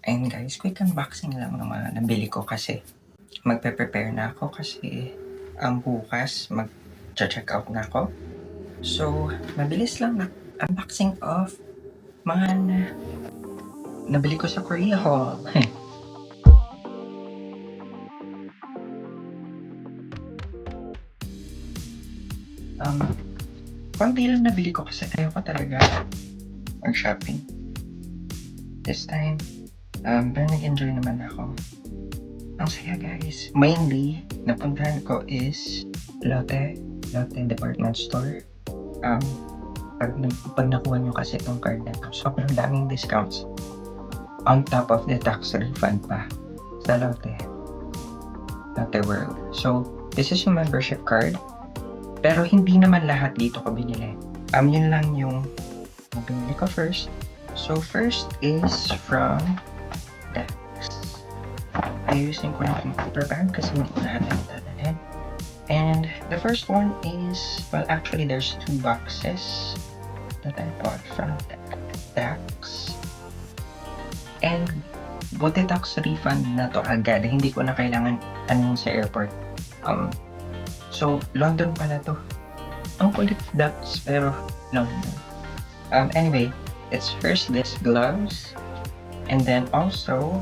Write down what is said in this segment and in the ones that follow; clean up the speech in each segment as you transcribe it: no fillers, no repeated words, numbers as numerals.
Ayun guys, quick unboxing lang ng mga nabili ko kasi magpe-prepare na ako kasi ang bukas mag-check out na ako. So, mabilis lang na unboxing of mga nabili ko sa Korea Haul. Konti lang nabili ko kasi ayoko talaga mag-shopping. This time, pero nag-enjoy naman ako. Ang saya guys. Mainly, napuntahan ko is Lotte Department Store. Pag nakuha nyo kasi itong card na ito, sobrang daming discounts. On top of the tax refund pa sa Lotte World. So, this is yung membership card. Pero hindi naman lahat dito ko binili. Yun lang yung binili ko first. So, first is from Dex. Ayusin ko na yung paper bag kasi hindi ko lahat nagdadalhin. And the first one is, well actually there's 2 boxes that I bought from Dex. And buti tax refund na to agad. Hindi ko na kailangan sa airport. So, London pala to. Ang kulit Dex, pero London. Anyway, it's first this gloves. And then also,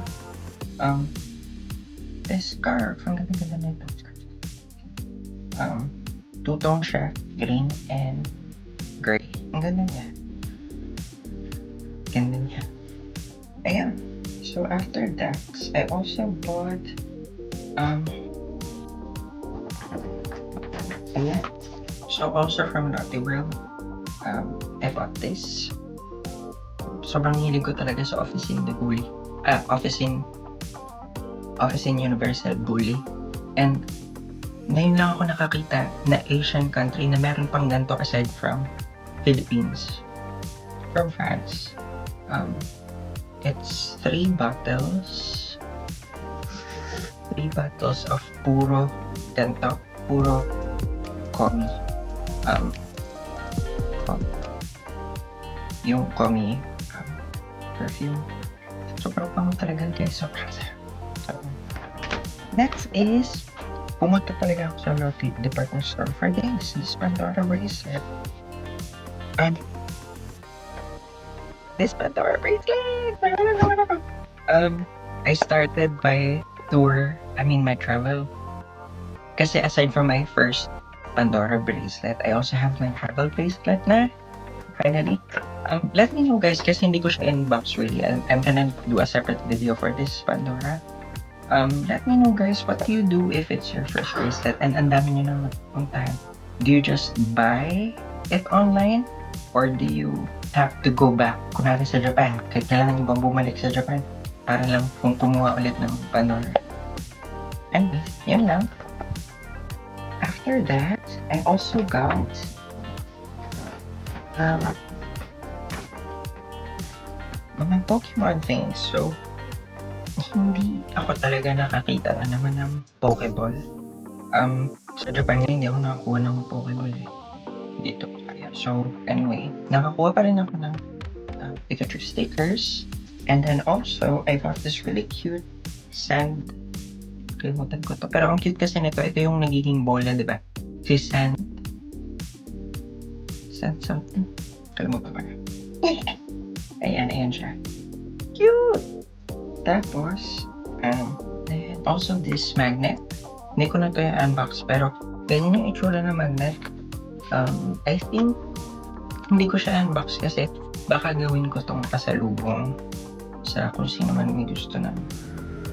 this scarf. Ang ganda-ganda na ito. Two-tone siya. Green and gray. Ang ganda niya. Ganda niya. Ayan. So, after that, I also bought ayan. So, also from Lotte World, I bought this. Sobrang hilig ko talaga sa Office in Universal Bully. And ngayon lang ako nakakita na Asian country na meron pang ganito aside from Philippines. From France. It's 3 bottles. 3 bottles of puro ganito. Puro Komi. Yung Komi perfume. Sobrang pango talaga guys. Sobrang sarap. Next is, pumunta talaga ako sa Lotte Department Store for this Pandora bracelet. This Pandora bracelet! I started my travel. Kasi aside from my first Pandora bracelet, I also have my travel bracelet na. Finally. Let me know guys, kasi hindi ko siya in-box really. I'm gonna do a separate video for this Pandora. Let me know guys, what do you do if it's your first bracelet and ang dami nyo nang magpuntahan? Do you just buy it online? Or do you have to go back, kunwari sa Japan? Kahit kailangan nyo bang bumalik sa Japan? Para lang kung kumuha ulit ng Pandora. And yun lang. After that, I also got mga Pokemon things. So, hindi ako talaga nakakita na naman ng Pokeball. Sa Japan ngayon, hindi ako nakakuha ng Pokeball dito. So, anyway, nakakuha pa rin ako ng Pikachu stickers. And then also, I bought this really cute sand. Kalimutan ko to. Pero ang cute kasi nito, ito yung nagiging bola, di ba? Si sand something. Kalimutan ko na. Ayan siya. Cute! Tapos, and also this magnet. Hindi ko na ito yung unbox, pero ganyan yung itsura ng magnet. I think, hindi ko siya unbox kasi baka gawin ko tong pasalubong sa kung sino man may gusto ng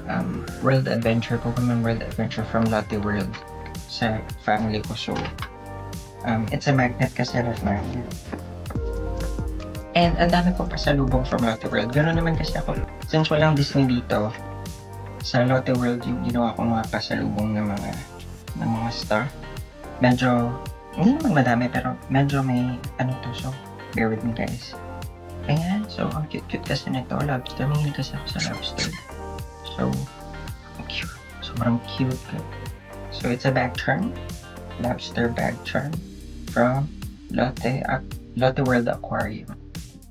Pokemon World Adventure from Lotte World sa family ko. So, it's a magnet kasi red magnet. And ang dami kong pasalubong from Lotte World. Ganoon naman kasi ako. Since walang Disney dito, sa Lotte World yung ginawa ko mga pasalubong ng mga star. Medyo, hindi naman madami pero medyo may so bear with me guys. Ayan, so ang cute kasi nito. Lobster, mahilig kasi ako sa lobster. So, cute. Sobrang cute. So it's a bag charm. Lobster bag charm from Lotte World Aquarium.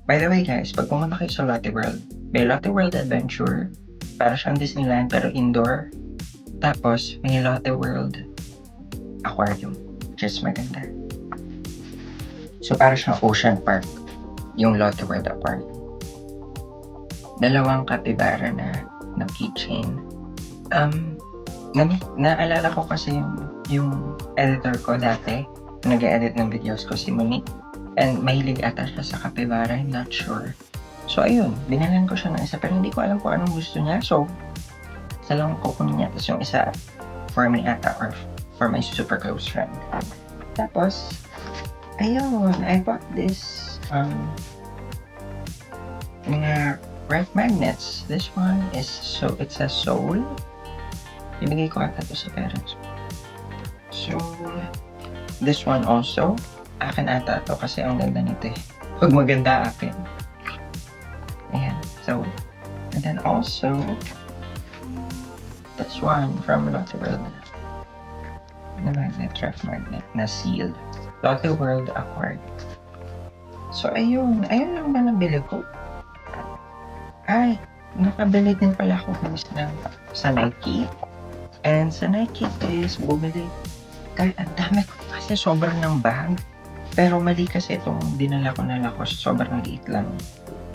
By the way guys, pag pumunta kayo sa Lotte World, May Lotte World Adventure, para siyang Disneyland pero indoor. Tapos, may Lotte World Aquarium, which is maganda. So, para siyang ocean park, yung Lotte World Aquarium. Dalawang kapibara na keychain. Naalala ko kasi yung editor ko dati, nag-edit ng videos ko, si Monique. And mahilig ata siya sa kapibara, I'm not sure. So ayun, binalan ko siya ng isa pero hindi ko alam kung anong gusto niya. So, isa lang kukunin niya. Tapos yung isa for me ata or for my super close friend. Tapos, ayun, I bought this mga ref magnets. This one is it's a soul. Ibigay ko ata to sa parents. So, this one also, akin ata to kasi ang ganda nito eh. Pag maganda akin. Ayan. So, and then also, this one from Lotte World. Na magnet, ref magnet, na seal. Lotte World Aquarium. So, ayun lang ba nabili ko? Ay, nakabili din pala ako guys sa Nike. And sa Nike is bumili. Kahit ang dami ko kasi sobrang ng bag. Pero mali kasi itong dinala ko na Lacoste. Sobrang liit lang.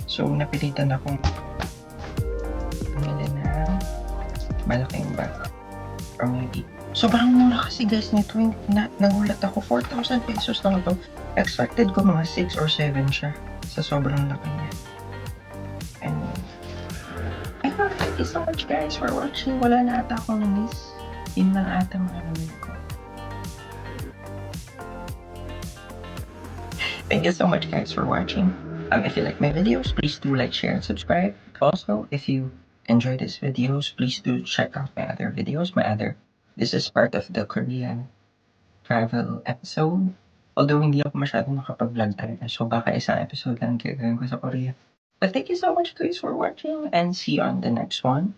So, napilitan akong bumili ng malaking bag. From Nike. Sobrang mura kasi guys nito. Nagulat ako. 4,000 pesos lang ito. Expected ko mga 6 or 7 siya. Sa sobrang laki niya. And ayun, thank you so much guys for watching. Wala na ata akong miss. Yun lang ata mga namin ko. Thank you so much guys for watching. If you like my videos, please do like, share, and subscribe. Also, if you enjoy these videos, please do check out my other videos. This is part of the Korean travel episode. Although hindi ako masyadong makapag-vlog talaga. So baka isang episode lang gagawin ko sa Korea. But thank you so much guys for watching and see you on the next one.